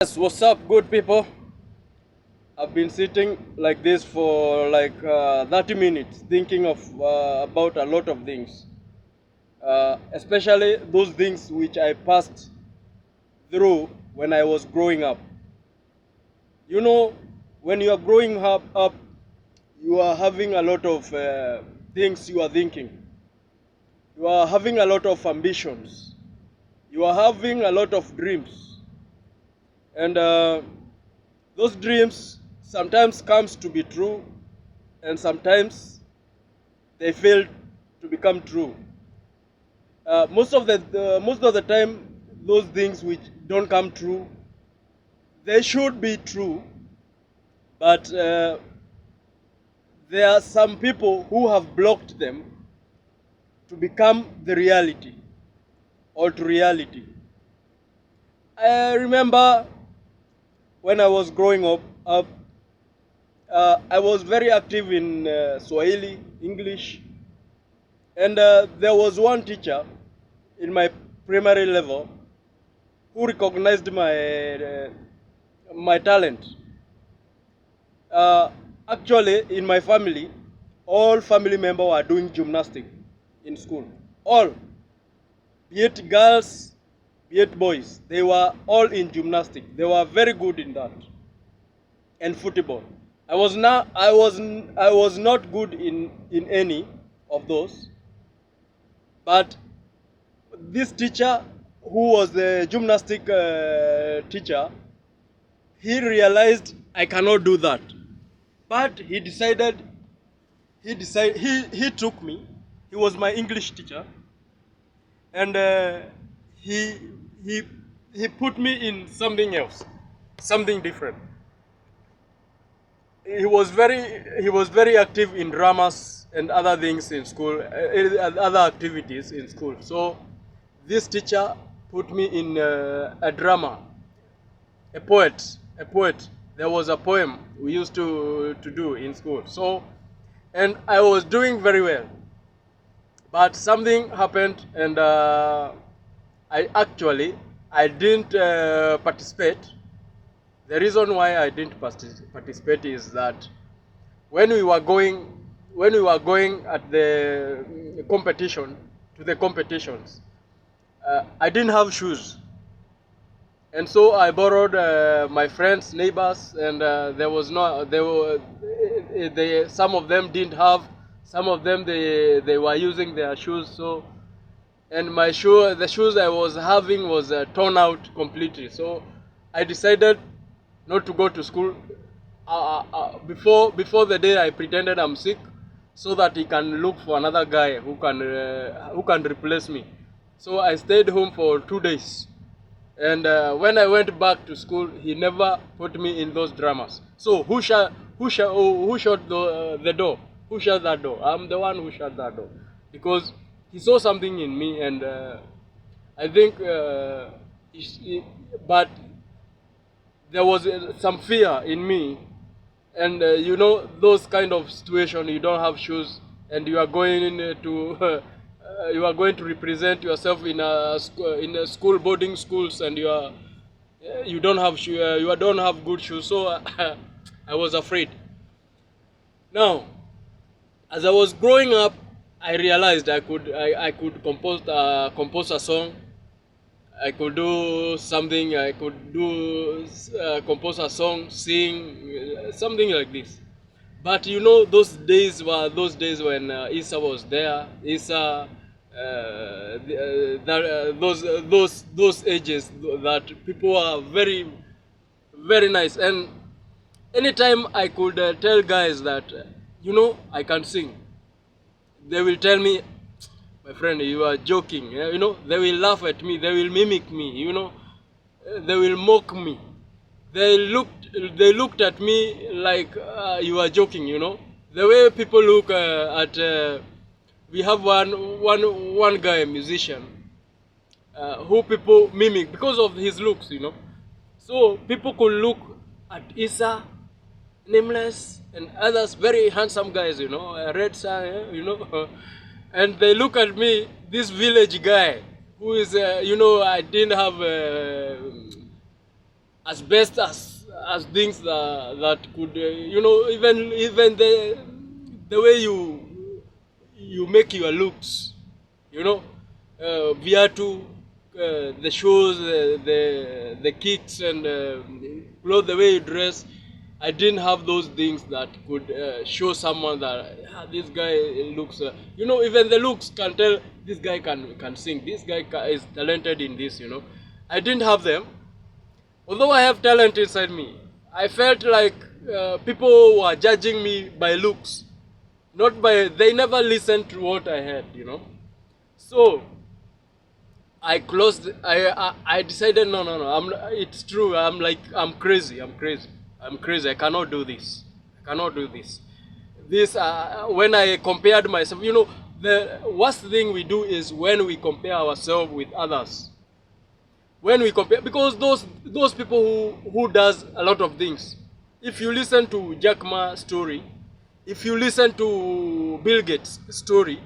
Yes, what's up, good people? I've been sitting like this for like 30 minutes thinking of about a lot of things, especially those things which I passed through when I was growing up. You know, when you are growing up you are having a lot of things you are thinking. You are having a lot of ambitions. You are having a lot of dreams. And those dreams sometimes comes to be true and sometimes they fail to become true. Most of the time, those things which don't come true, they should be true, but there are some people who have blocked them to become the reality or to reality. I remember when I was growing up I was very active in Swahili, English, and there was one teacher in my primary level who recognized my talent. Actually, in my family, all family members were doing gymnastics in school. All, be it girls, be it boys, they were all in gymnastics. They were very good in that, and football. I was not good in any of those, but this teacher, who was the gymnastic teacher, he realized I cannot do that. But he took me. He was my English teacher, and he he he put me in something else, something different. He was very active in dramas and other things in school, other activities in school. So this teacher put me in a drama, a poet, a poet. There was a poem we used to do in school. So, and I was doing very well, but something happened, and I didn't participate. The reason why I didn't participate is that when we were going at the competition to the competitions, I didn't have shoes. And so I borrowed my friends, neighbors, and there was no, they were, some of them didn't have, some of them they were using their shoes. So, and the shoes I was having was torn out completely. So I decided not to go to school before the day I pretended I'm sick, so that he can look for another guy who can replace me. So I stayed home for 2 days. And when I went back to school, he never put me in those dramas. So who shut the door? Who shut that door? I'm the one who shut that door, because he saw something in me, and I think, but there was some fear in me, and you know, those kind of situation, you don't have shoes, and you are going to you are going to represent yourself in a school, boarding schools, and you don't have you don't have good shoes. So I was afraid. Now, as I was growing up, I realized I could compose a song. I could do something. I could do compose a song, sing, something like this. But you know, those days were those days when Isa was there. Isa, those ages that people are very, very nice. And anytime I could tell guys that, you know, I can sing, they will tell me, my friend, you are joking. You know, they will laugh at me. They will mimic me. You know, they will mock me. They looked at me like you are joking. You know, the way people look at. We have one guy, a musician, who people mimic because of his looks. You know, so people could look at Isa, Nameless, and others, very handsome guys. You know, Red Sun. You know. And they look at me, this village guy, who is, you know, I didn't have as best as things that could even the way you make your looks, you know, viatu, the shoes, the kicks, and clothes, the way you dress. I didn't have those things that could show someone that this guy looks, even the looks can tell this guy can sing, this guy is talented in this, I didn't have them. Although I have talent inside me, I felt like people were judging me by looks, not by, they never listened to what I had. So I decided, no, it's true. I'm crazy. I cannot do this. When I compared myself, the worst thing we do is when we compare ourselves with others. When we compare, because those people who does a lot of things. If you listen to Jack Ma's story, if you listen to Bill Gates' story,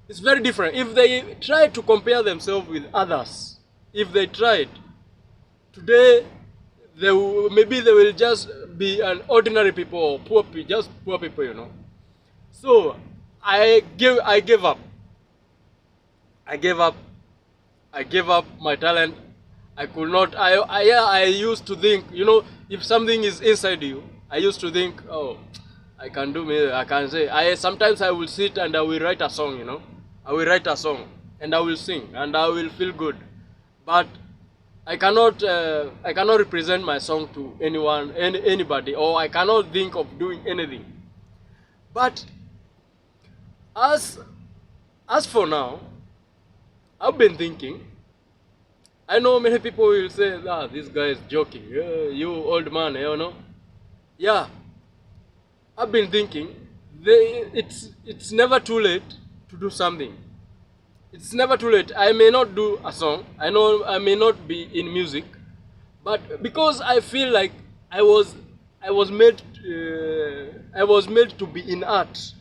it's very different. If they try to compare themselves with others, if they tried, today maybe they will just be an ordinary people or just poor people. So I gave up. I gave up my talent. I could not. I used to think, if something is inside you, I used to think, oh, I can do me. I can say. Sometimes I will sit and I will write a song. I will write a song and I will sing and I will feel good. But I cannot represent my song to anybody, or I cannot think of doing anything. But as for now, I've been thinking. I know many people will say, this guy is joking. You old man, Yeah, I've been thinking. It's never too late to do something. It's never too late. I may not do a song. I know I may not be in music, but because I feel like I was made to be in art.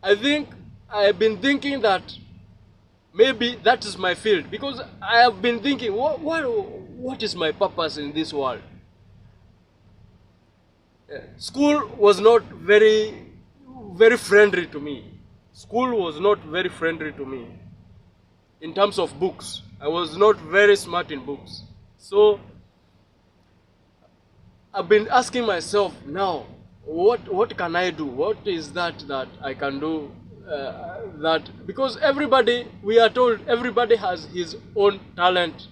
I think I have been thinking that maybe that is my field, because I have been thinking, what is my purpose in this world? School was not very friendly to me. School was not very friendly to me in terms of books. I was not very smart in books. So I've been asking myself now, what can I do? What is that I can do? Because we are told everybody has his own talent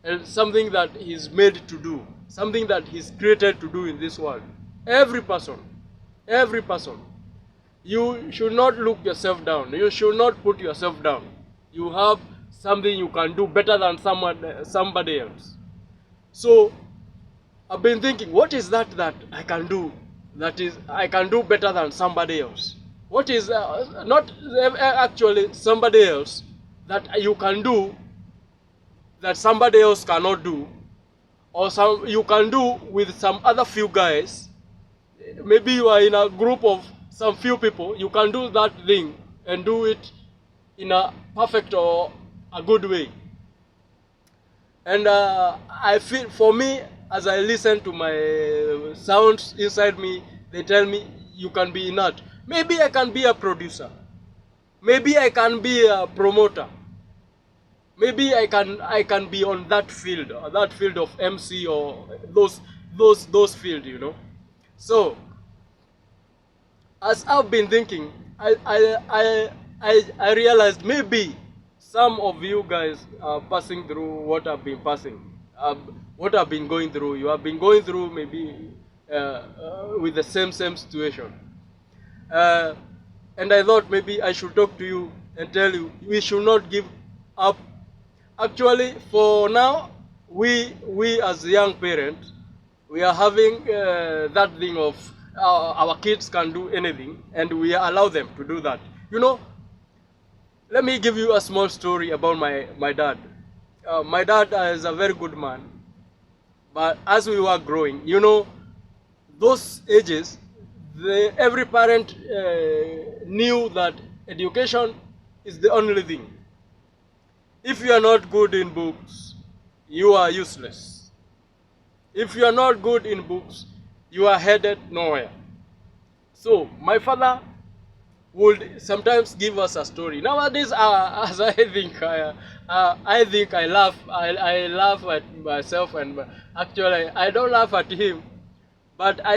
and something that he's made to do, something that he's created to do in this world. Every person. You should not look yourself down. You should not put yourself down. You have something you can do better than somebody else. So I've been thinking, what is that I can do? That is, I can do better than somebody else. What is not actually somebody else that you can do that somebody else cannot do, or you can do with some other few guys. Maybe you are in a group of some few people, you can do that thing and do it in a perfect or a good way. And I feel, for me, as I listen to my sounds inside me, they tell me you can be in art. Maybe I can be a producer. Maybe I can be a promoter. Maybe I can be on that field of MC or those field, So as I've been thinking, I realized maybe some of you guys are passing through what I've been what I've been going through. You have been going through maybe with the same situation. And I thought maybe I should talk to you and tell you we should not give up. Actually, for now, we as young parents, we are having that thing of our kids can do anything, and we allow them to do that. Let me give you a small story about my dad. My dad is a very good man, but as we were growing, those ages, every parent knew that education is the only thing. If you are not good in books, you are useless. If you are not good in books, you are headed nowhere. So my father would sometimes give us a story. Nowadays, as I think I laugh. I laugh at myself, and actually I don't laugh at him, but I